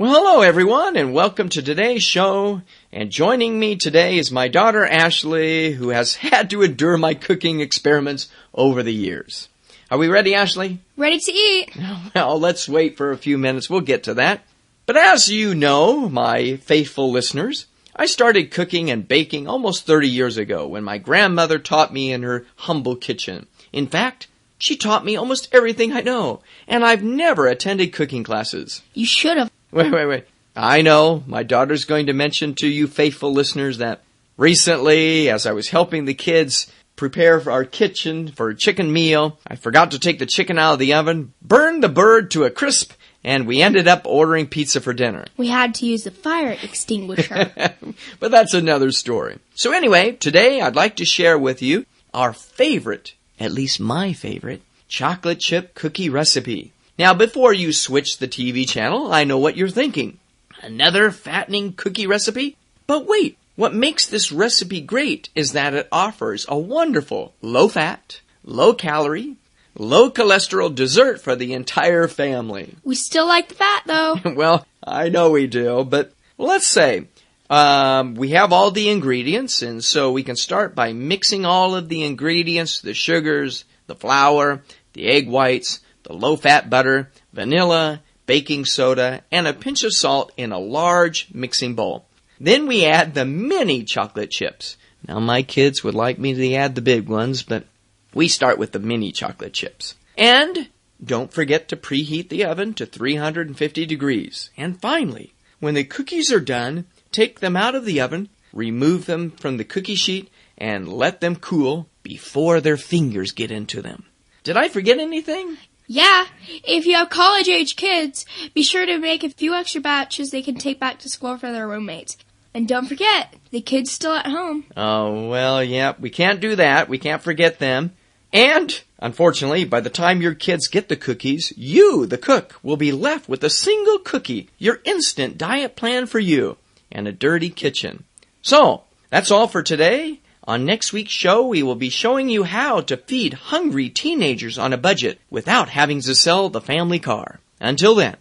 Well, hello everyone, and welcome to today's show. And joining me today is my daughter Ashley, who has had to endure my cooking experiments over the years. Are we ready, Ashley? Ready to eat. Well, let's wait for a few minutes. We'll get to that. But as you know, my faithful listeners, I started cooking and baking almost 30 years ago when my grandmother taught me in her humble kitchen. In fact, she taught me almost everything I know, and I've never attended cooking classes. You should have. Wait. I know my daughter's going to mention to you faithful listeners that recently, as I was helping the kids prepare for our kitchen for a chicken meal, I forgot to take the chicken out of the oven, burned the bird to a crisp, and we ended up ordering pizza for dinner. We had to use the fire extinguisher. But that's another story. So anyway, today I'd like to share with you our favorite, at least my favorite, chocolate chip cookie recipe. Now, before you switch the TV channel, I know what you're thinking. Another fattening cookie recipe? But wait, what makes this recipe great is that it offers a wonderful low-fat, low-calorie, low-cholesterol dessert for the entire family. We still like the fat, though. Well, I know we do, but let's say we have all the ingredients, and so we can start by mixing all of the ingredients, the sugars, the flour, the egg whites, the low-fat butter, vanilla, baking soda, and a pinch of salt in a large mixing bowl. Then we add the mini chocolate chips. Now, my kids would like me to add the big ones, but we start with the mini chocolate chips. And don't forget to preheat the oven to 350 degrees. And finally, when the cookies are done, take them out of the oven, remove them from the cookie sheet, and let them cool before their fingers get into them. Did I forget anything? Yeah, if you have college-age kids, be sure to make a few extra batches they can take back to school for their roommates. And don't forget, the kids still at home. Oh, well, yeah, we can't do that. We can't forget them. And, unfortunately, by the time your kids get the cookies, you, the cook, will be left with a single cookie, your instant diet plan for you, and a dirty kitchen. So, that's all for today. On next week's show, we will be showing you how to feed hungry teenagers on a budget without having to sell the family car. Until then,